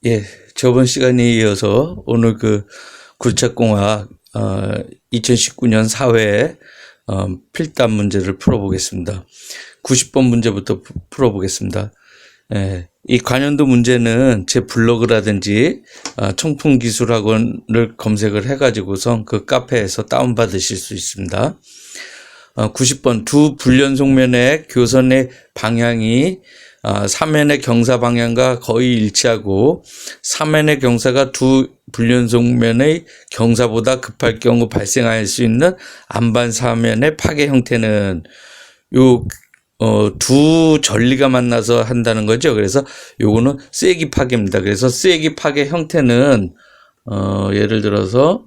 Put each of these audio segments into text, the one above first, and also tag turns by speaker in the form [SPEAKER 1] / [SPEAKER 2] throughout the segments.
[SPEAKER 1] 예, 저번 시간에 이어서 오늘 그 굴착공학 2019년 사회 필답 문제를 풀어보겠습니다. 90번 문제부터 풀어보겠습니다. 예, 이 관련도 문제는 제 블로그라든지 청풍기술학원을 검색을 해가지고선 그 카페에서 다운받으실 수 있습니다. 90번 두 불연속면의 교선의 방향이 3면의 경사 방향과 거의 일치하고 3면의 경사가 두 불연속면의 경사보다 급할 경우 발생할 수 있는 안반 3면의 파괴 형태는 두 전리가 만나서 한다는 거죠. 그래서 요거는 쐐기 파괴입니다. 그래서 쐐기 파괴 형태는 예를 들어서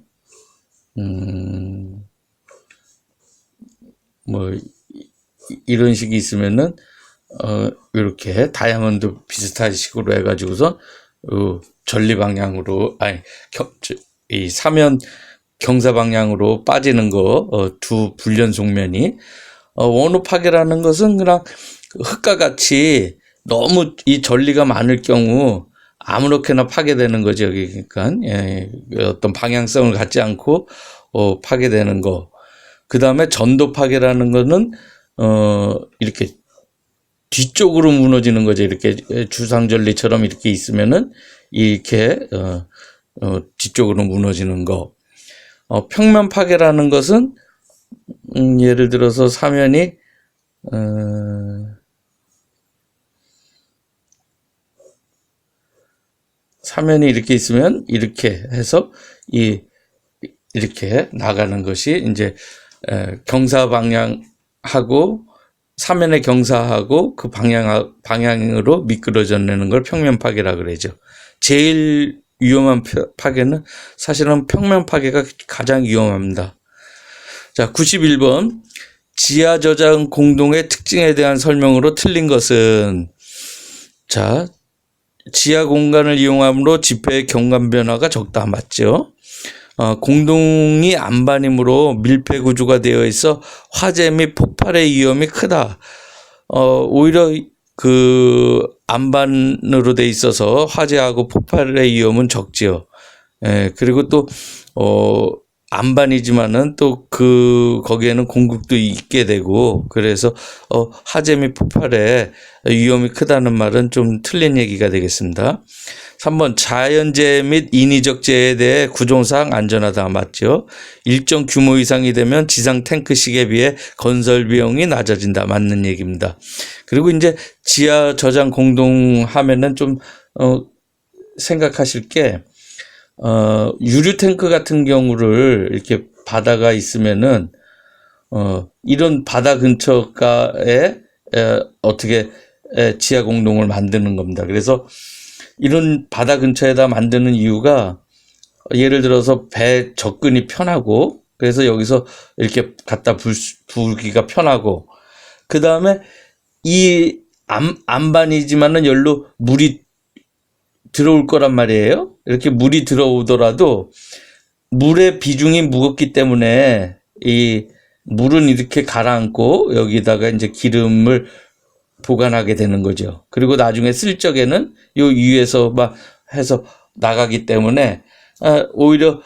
[SPEAKER 1] 이런 식이 있으면은 이렇게 다이아몬드 비슷한 식으로 해가지고서 전리 방향으로 이 사면 경사 방향으로 빠지는 거 두 불연속면이 원호 파괴라는 것은 그냥 흙과 같이 너무 이 전리가 많을 경우 아무렇게나 파괴되는 거죠. 그러니까 어떤 방향성을 갖지 않고 파괴되는 거. 그 다음에 전도 파괴라는 거는 이렇게 뒤쪽으로 무너지는 거죠. 이렇게 주상절리처럼 이렇게 있으면은 이렇게 뒤쪽으로 무너지는 거. 평면 파괴라는 것은 예를 들어서 사면이 사면이 이렇게 있으면 이렇게 해서 이렇게 나가는 것이 이제 경사 방향하고 사면의 경사하고 그 방향으로 미끄러져내는 걸 평면 파괴라 그러죠. 제일 위험한 파괴는 사실은 평면 파괴가 가장 위험합니다. 자, 91번 지하 저장 공동의 특징에 대한 설명으로 틀린 것은, 자, 지하 공간을 이용함으로 지표의 경관 변화가 적다. 맞죠? 공동이 안반이므로 밀폐 구조가 되어 있어 화재 및 폭발의 위험이 크다. 오히려 그 안반으로 돼 있어서 화재하고 폭발의 위험은 적지요. 그리고 또 안반이지만은 또 거기에는 공극도 있게 되고, 그래서 화재 및 폭발의 위험이 크다는 말은 좀 틀린 얘기가 되겠습니다. 3번 자연재해 및 인위적 재해에 대해 구조상 안전하다. 맞죠? 일정 규모 이상이 되면 지상 탱크식에 비해 건설 비용이 낮아진다. 맞는 얘기입니다. 그리고 이제 지하 저장 공동 하면은 좀 생각하실 게 유류 탱크 같은 경우를 이렇게 바다가 있으면은 이런 바다 근처가에 어떻게 지하 공동을 만드는 겁니다. 그래서 이런 바다 근처에다 만드는 이유가 예를 들어서 배 접근이 편하고, 그래서 여기서 이렇게 갖다 불기가 편하고, 그 다음에 이 안반이지만은 열로 물이 들어올 거란 말이에요. 이렇게 물이 들어오더라도 물의 비중이 무겁기 때문에 이 물은 이렇게 가라앉고 여기다가 이제 기름을 보관하게 되는 거죠. 그리고 나중에 쓸 적에는 요 위에서 막 해서 나가기 때문에 오히려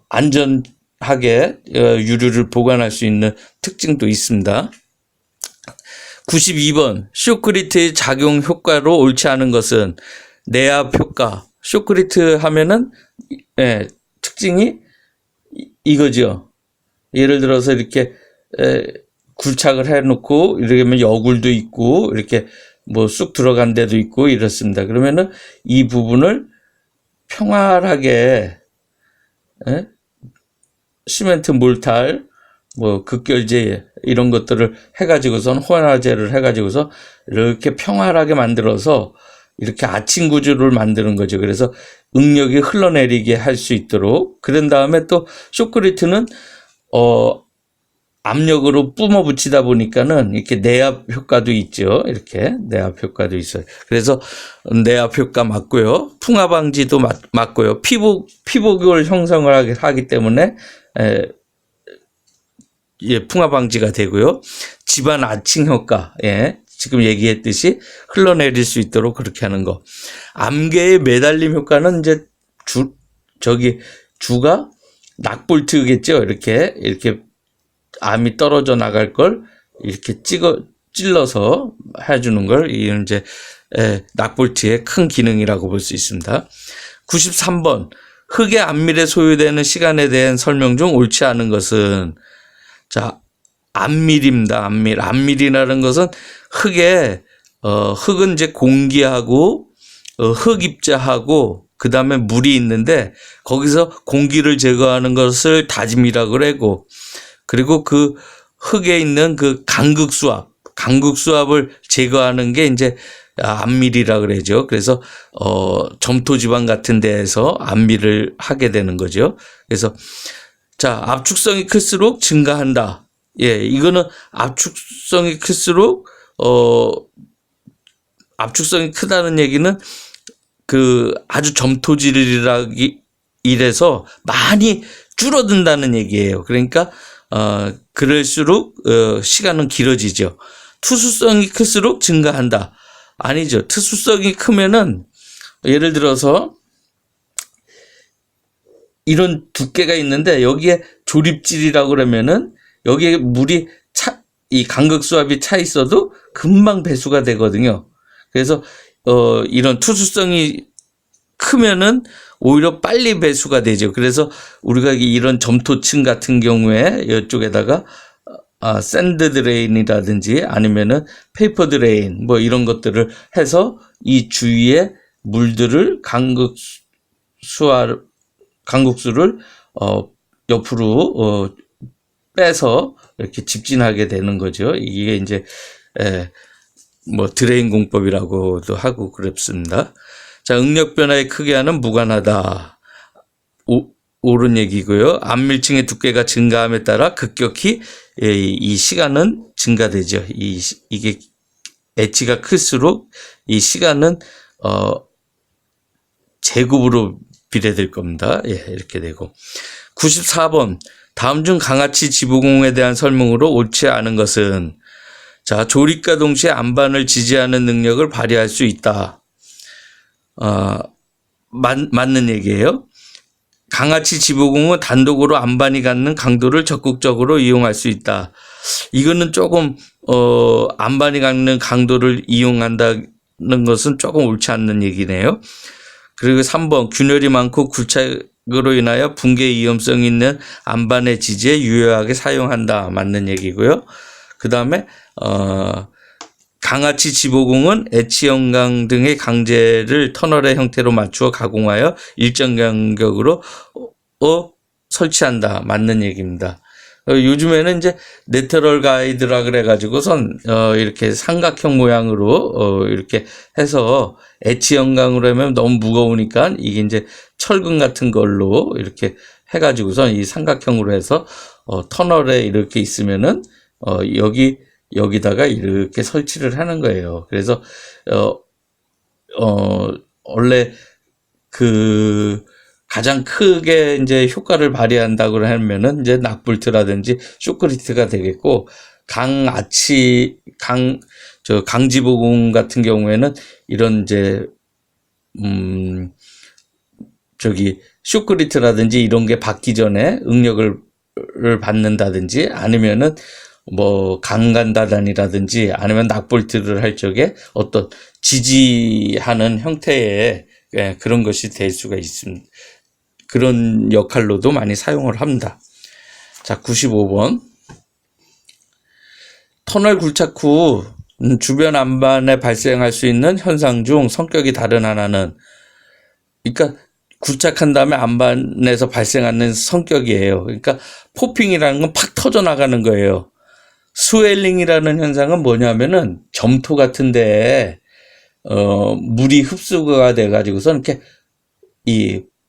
[SPEAKER 1] 안전하게 유류를 보관할 수 있는 특징도 있습니다. 92번 쇼크리트의 작용 효과로 옳지 않은 것은 내압 효과. 쇼크리트 하면은 특징이 이거죠. 예를 들어서 이렇게 굴착을 해놓고 이러면 여굴도 있고 이렇게 뭐 쑥 들어간 데도 있고 이렇습니다. 그러면은 이 부분을 평활하게 시멘트 몰탈 뭐 극결제 이런 것들을 해가지고선 혼화제를 해가지고서 이렇게 평활하게 만들어서 이렇게 아침 구조를 만드는 거죠. 그래서 응력이 흘러내리게 할 수 있도록. 그런 다음에 또 쇼크리트는 압력으로 뿜어 붙이다 보니까는 이렇게 내압 효과도 있죠. 이렇게 내압 효과도 있어요. 그래서 내압 효과 맞고요. 풍화 방지도 맞고요. 피복을 형성을 하기 때문에 풍화 방지가 되고요. 집안 아칭 효과, 지금 얘기했듯이 흘러내릴 수 있도록 그렇게 하는 거. 암개의 매달림 효과는 이제 주가 낙볼트겠죠. 이렇게 암이 떨어져 나갈 걸 이렇게 찔러서 해주는 걸, 이건 이제 낙볼트의 큰 기능이라고 볼 수 있습니다. 93번. 흙의 암밀에 소요되는 시간에 대한 설명 중 옳지 않은 것은, 자, 암밀입니다. 암밀이라는 것은 흙은 이제 공기하고, 흙입자하고, 그 다음에 물이 있는데, 거기서 공기를 제거하는 것을 다짐이라고 그러고, 그리고 그 흙에 있는 그 강극수압을 제거하는 게 이제 암밀이라 그러죠. 그래서 점토 지방 같은 데에서 암밀을 하게 되는 거죠. 그래서 자, 압축성이 클수록 증가한다. 예, 이거는 압축성이 클수록 압축성이 크다는 얘기는 그 아주 점토질이라서 많이 줄어든다는 얘기예요. 그러니까 그럴수록 시간은 길어지죠. 투수성이 클수록 증가한다. 아니죠. 투수성이 크면은 예를 들어서 이런 두께가 있는데 여기에 조립질이라고 그러면은 여기에 물이 이 간극수압이 차 있어도 금방 배수가 되거든요. 그래서 이런 투수성이 크면은 오히려 빨리 배수가 되죠. 그래서 우리가 이런 점토층 같은 경우에 이쪽에다가 샌드 드레인이라든지 아니면은 페이퍼 드레인 뭐 이런 것들을 해서 이 주위에 물들을 강국수를 옆으로 빼서 이렇게 집진하게 되는 거죠. 이게 이제 뭐 드레인 공법이라고도 하고 그렇습니다. 자, 응력 변화의 크기와는 무관하다. 옳은 얘기고요. 암밀층의 두께가 증가함에 따라 급격히 이 시간은 증가되죠. 이게 엣지가 클수록 이 시간은 제곱으로 비례될 겁니다. 예, 이렇게 되고. 94번. 다음 중 강아치 지붕공에 대한 설명으로 옳지 않은 것은, 자, 조립과 동시에 안반을 지지하는 능력을 발휘할 수 있다. 맞는 얘기예요. 강아치 지붕공은 단독으로 안반이 갖는 강도를 적극적으로 이용할 수 있다. 이거는 조금 안반이 갖는 강도를 이용한다는 것은 조금 옳지 않는 얘기네요. 그리고 3번. 균열이 많고 굴착으로 인하여 붕괴 위험성 있는 안반의 지지에 유효하게 사용한다. 맞는 얘기고요. 그 다음에 강아치 지보공은 엣지 영광 등의 강제를 터널의 형태로 맞추어 가공하여 일정 간격으로 설치한다. 맞는 얘기입니다. 요즘에는 이제 내터럴 가이드라 그래가지고선 이렇게 삼각형 모양으로 이렇게 해서 엣지 영광으로 하면 너무 무거우니까 이게 이제 철근 같은 걸로 이렇게 해가지고선 이 삼각형으로 해서 터널에 이렇게 있으면은 여기다가 이렇게 설치를 하는 거예요. 그래서 원래 그 가장 크게 이제 효과를 발휘한다고 하면은 이제 낙볼트라든지 쇼크리트가 되겠고, 강지보공 같은 경우에는 이런 이제 쇼크리트라든지 이런 게 받기 전에 응력을 받는다든지 아니면은 뭐 강간다단이라든지 아니면 낙볼트를 할 적에 어떤 지지하는 형태의 그런 것이 될 수가 있습니다. 그런 역할로도 많이 사용을 합니다. 자, 95번. 터널 굴착 후 주변 안반에 발생할 수 있는 현상 중 성격이 다른 하나는, 그러니까 굴착한 다음에 안반에서 발생하는 성격이에요. 그러니까 포핑이라는 건 팍 터져 나가는 거예요. 스웰링이라는 현상은 뭐냐면은 점토 같은 데에 물이 흡수가 돼 가지고서 이렇게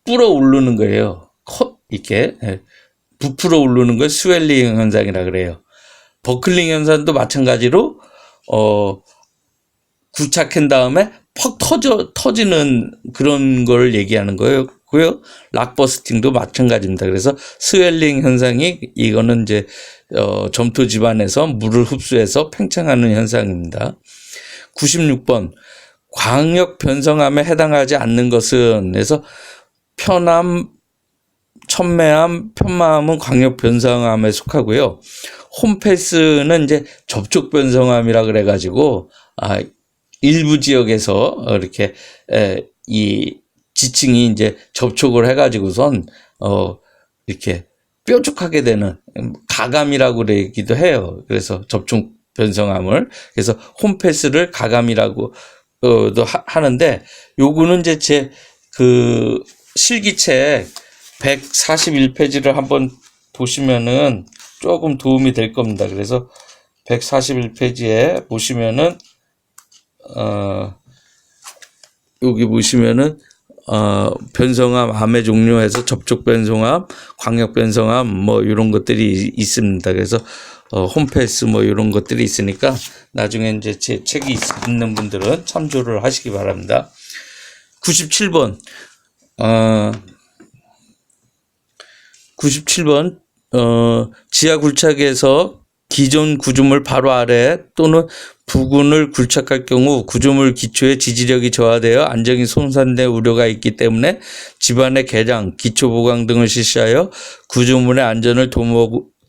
[SPEAKER 1] 불어 오르는 거예요. 이렇게 부풀어 오르는 걸 스웰링 현상이라 그래요. 버클링 현상도 마찬가지로 굴착한 다음에 퍽 터지는 그런 걸 얘기하는 거고요. 락버스팅도 마찬가지입니다. 그래서 스웰링 현상이, 이거는 이제 점토 집안에서 물을 흡수해서 팽창하는 현상입니다. 96번 광역 변성암에 해당하지 않는 것은, 그래서 편암, 천매암, 편마암은 광역 변성암에 속하고요. 홈패스는 이제 접촉 변성암이라 그래가지고 일부 지역에서 이렇게 이 지층이 이제 접촉을 해가지고선 이렇게 뾰족하게 되는 가감이라고 그러기도 해요. 그래서 접촉 변성암을, 그래서 홈패스를 가감이라고 하는데, 요거는 이제 제 그 실기책 141페이지를 한번 보시면은 조금 도움이 될 겁니다. 그래서 141페이지에 보시면은 여기 보시면은 변성암, 암의 종류에서 접촉 변성암, 광역 변성암 뭐 이런 것들이 있습니다. 그래서 홈패스 뭐 이런 것들이 있으니까 나중에 이제 제 책이 있는 분들은 참조를 하시기 바랍니다. 97번 97번 지하 굴착에서 기존 구조물 바로 아래 또는 부근을 굴착할 경우 구조물 기초의 지지력이 저하되어 안정이 손상될 우려가 있기 때문에 집안의 개량, 기초 보강 등을 실시하여 구조물의 안전을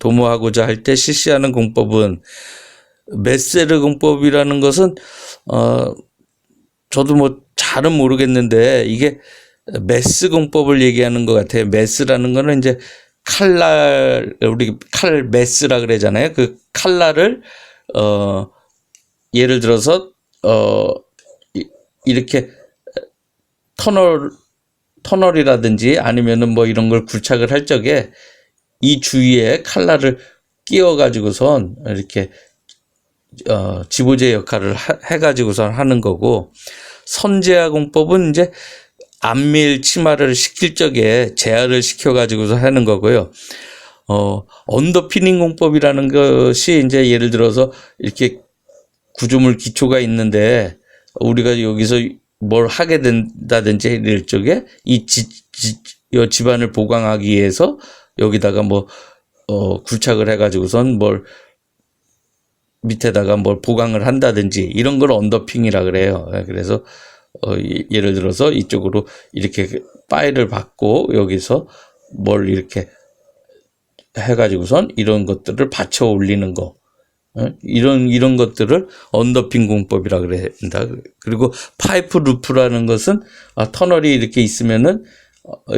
[SPEAKER 1] 도모하고자 할 때 실시하는 공법은, 메세르 공법이라는 것은 저도 뭐 잘은 모르겠는데 이게 메스 공법을 얘기하는 것 같아요. 메스라는 거는 이제 우리 칼 메스라 그러잖아요. 그 칼날을 예를 들어서 이렇게 터널이라든지 아니면은 뭐 이런 걸 굴착을 할 적에 이 주위에 칼날을 끼워 가지고선 이렇게 지보제 역할을 해 가지고선 하는 거고, 선제화 공법은 이제 안밀 치마를 시킬 적에 제화를 시켜 가지고서 하는 거고요. 언더피닝 공법이라는 것이 이제 예를 들어서 이렇게 구조물 기초가 있는데 우리가 여기서 뭘 하게 된다든지 이럴 적에 이 집안을 보강하기 위해서 여기다가 뭐 굴착을 해가지고선 뭘 밑에다가 뭘 보강을 한다든지 이런 걸 언더핑이라 그래요. 그래서 예를 들어서 이쪽으로 이렇게 파일을 받고 여기서 뭘 이렇게 해가지고선 이런 것들을 받쳐 올리는 거, 이런 것들을 언더핑 공법이라 그런다. 그리고 파이프 루프라는 것은 터널이 이렇게 있으면은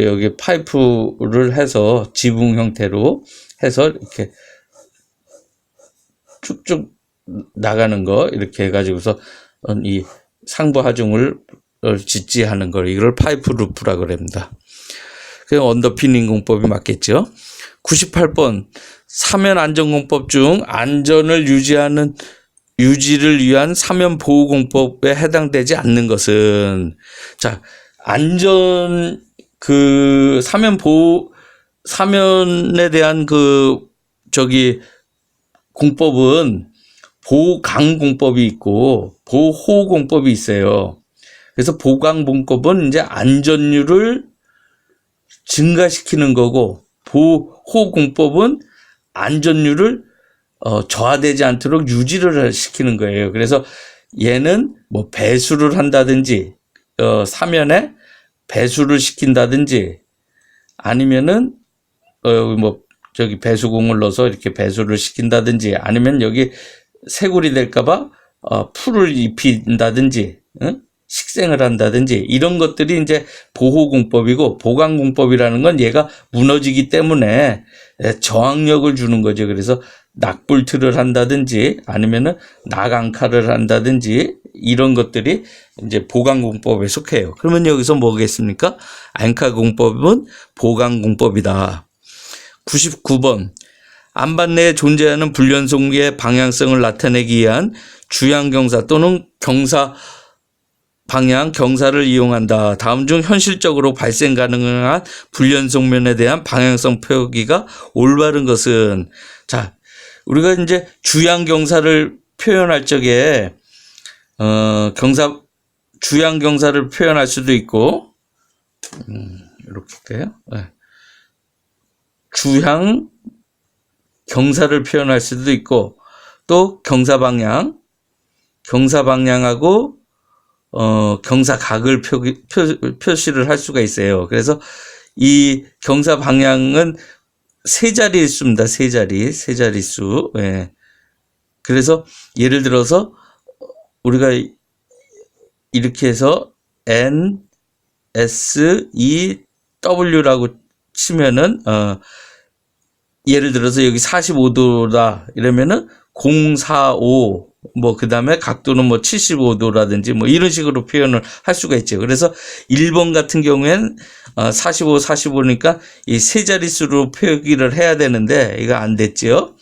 [SPEAKER 1] 여기 파이프를 해서 지붕 형태로 해서 이렇게 쭉쭉 나가는 거, 이렇게 해가지고서 이 상부 하중을 지지하는 걸, 이걸 파이프 루프라고 그럽니다. 그 언더피닝 공법이 맞겠죠. 98번 사면 안전공법 중 안전을 유지를 위한 사면 보호 공법에 해당되지 않는 것은, 자, 안전 사면에 대한 공법은 보강 공법이 있고 보호 공법이 있어요. 그래서 보강 공법은 이제 안전율을 증가시키는 거고, 보호 공법은 안전율을 저하되지 않도록 유지를 시키는 거예요. 그래서 얘는 뭐 배수를 한다든지 사면에 배수를 시킨다든지 아니면은 뭐 저기 배수공을 넣어서 이렇게 배수를 시킨다든지 아니면 여기 새굴이 될까봐 풀을 입힌다든지 식생을 한다든지 이런 것들이 이제 보호공법이고, 보강공법이라는 건 얘가 무너지기 때문에 저항력을 주는 거죠. 그래서 낙불틀을 한다든지 아니면은 낙앙칼을 한다든지 이런 것들이 이제 보강공법에 속해요. 그러면 여기서 뭐겠습니까? 앙칼공법은 보강공법이다. 99번 안반 내에 존재하는 불연속의 방향성을 나타내기 위한 주양경사 또는 경사 방향 경사를 이용한다. 다음 중 현실적으로 발생 가능한 불연속면에 대한 방향성 표기가 올바른 것은, 자, 우리가 이제 주양경사를 표현할 적에 주양경사를 표현할 수도 있고, 이렇게 할까요? 네. 주향 경사를 표현할 수도 있고, 또 경사 방향 경사 방향하고 경사각을 표시를 할 수가 있어요. 그래서 이 경사 방향은 세 자리수입니다. 세 자리수. 예. 그래서 예를 들어서 우리가 이렇게 해서 N, S, E, W라고 치면은 예를 들어서 여기 45도다 이러면은 0, 4, 5 뭐 그 다음에 각도는 뭐 75도라든지 뭐 이런 식으로 표현을 할 수가 있죠. 그래서 1번 같은 경우에는 45, 45니까 이 세 자릿수로 표기를 해야 되는데 이거 안 됐죠.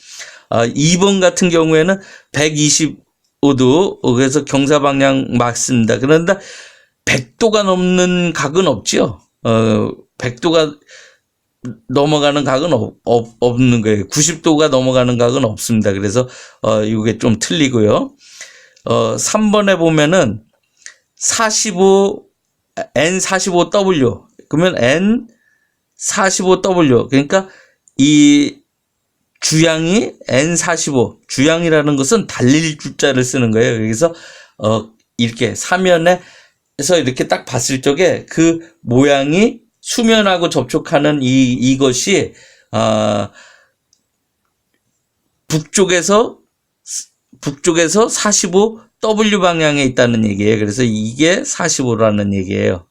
[SPEAKER 1] 2번 같은 경우에는 125도 그래서 경사 방향 맞습니다. 그런데 100도가 넘는 각은 없죠. 100도가 넘어가는 각은 없는 거예요. 90도가 넘어가는 각은 없습니다. 그래서 이게 좀 틀리고요. 3번에 보면은 45 N45W 그러면 N45W 그러니까 이 주양이 N45 주양이라는 것은 달릴 주자를 쓰는 거예요. 그래서 이렇게 사면에서 이렇게 딱 봤을 적에 그 모양이 수면하고 접촉하는 이것이 북쪽에서 45W 방향에 있다는 얘기예요. 그래서 이게 45라는 얘기예요.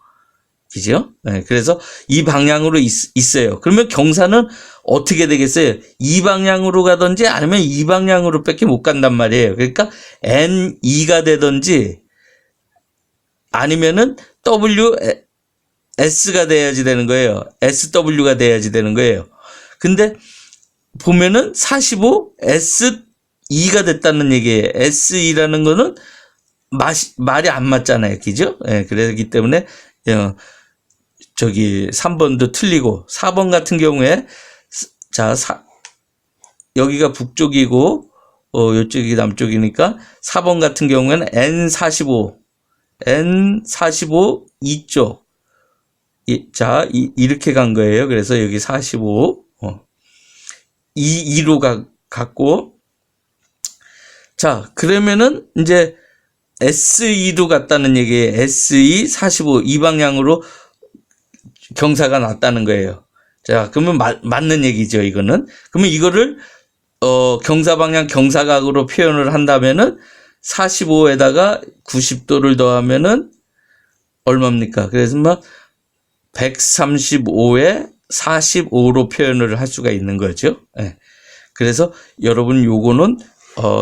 [SPEAKER 1] 그죠? 네, 그래서 이 방향으로 있어요. 그러면 경사는 어떻게 되겠어요? 이 방향으로 가든지 아니면 이 방향으로 밖에 못 간단 말이에요. 그러니까 N2가 되든지 아니면은 S가 돼야지 되는 거예요. SW가 돼야지 되는 거예요. 근데 보면은 45 S2가 됐다는 얘기예요. S2라는 거는 말이 안 맞잖아요. 그죠? 예, 그렇기 때문에 3번도 틀리고 4번 같은 경우에 여기가 북쪽이고 이쪽이 남쪽이니까 4번 같은 경우에는 N45 이쪽 이렇게 간 거예요. 그래서 여기 45 2로 갔고 그러면은 이제 S2로 갔다는 얘기예요. S2 45 이 방향으로 경사가 났다는 거예요. 그러면 맞는 얘기죠, 이거는. 그러면 이거를 경사 방향 경사각으로 표현을 한다면은 45에다가 90도를 더하면은 얼마입니까? 그래서 135에 45로 표현을 할 수가 있는 거죠. 네. 그래서 여러분 요거는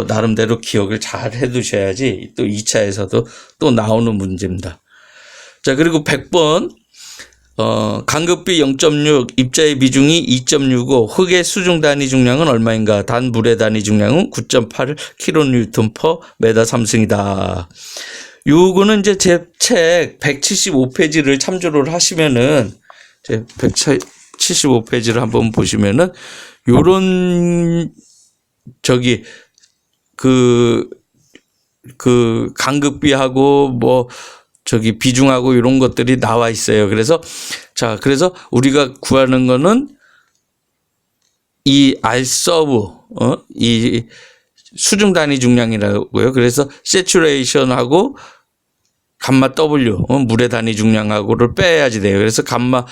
[SPEAKER 1] 나름대로 기억을 잘 해두셔야지 또 2차에서도 또 나오는 문제입니다. 그리고 100번 간극비 0.6 입자의 비중이 2.65 흙의 수중 단위 중량은 얼마인가? 단 물의 단위 중량은 9.8kN/m 3승이다. 요거는 이제 제 책 175페이지를 참조를 하시면은 제 175페이지를 한번 보시면은 요런 그 간극비하고 뭐 비중하고 이런 것들이 나와 있어요. 그래서 우리가 구하는 거는 이 R서브 이 수중 단위 중량이라고요. 그래서 세츄레이션하고 감마 W 물의 단위 중량하고를 빼야지 돼요. 그래서 감마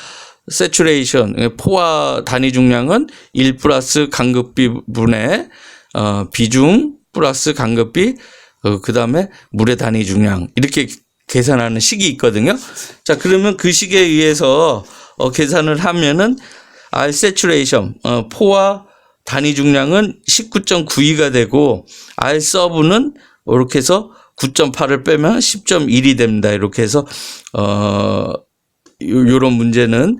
[SPEAKER 1] 세츄레이션 포화 단위 중량은 1 플러스 간극비 분의 비중 플러스 간극비 그다음에 물의 단위 중량 이렇게 계산하는 식이 있거든요. 그러면 그 식에 의해서 계산을 하면은 R saturation 포화 단위 중량은 19.92가 되고 R 서브는 이렇게 해서 9.8을 빼면 10.1이 됩니다. 이렇게 해서 요런 문제는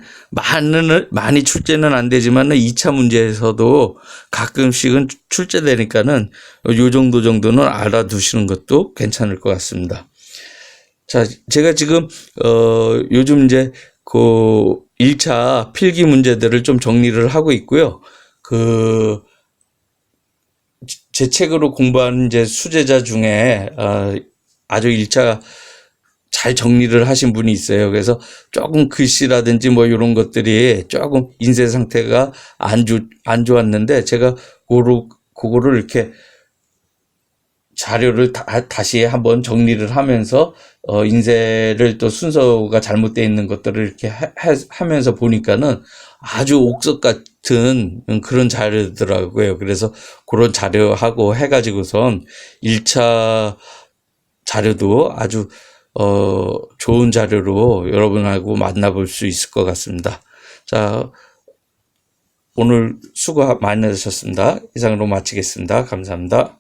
[SPEAKER 1] 많이 출제는 안 되지만 2차 문제에서도 가끔씩은 출제되니까는 요 정도는 알아두시는 것도 괜찮을 것 같습니다. 제가 지금 요즘 이제 그 1차 필기 문제들을 좀 정리를 하고 있고요. 제 책으로 공부하는 이제 수제자 중에 아주 1차 잘 정리를 하신 분이 있어요. 그래서 조금 글씨라든지 뭐 이런 것들이 조금 인쇄 상태가 안 좋았는데 제가 그거를 이렇게 자료를 다시 한번 정리를 하면서 인쇄를 또 순서가 잘못되어 있는 것들을 이렇게 하면서 보니까는 아주 옥석 같은 그런 자료더라고요. 그래서 그런 자료하고 해가지고선 1차 자료도 아주 좋은 자료로 여러분하고 만나볼 수 있을 것 같습니다. 자, 오늘 수고 많이 하셨습니다. 이상으로 마치겠습니다. 감사합니다.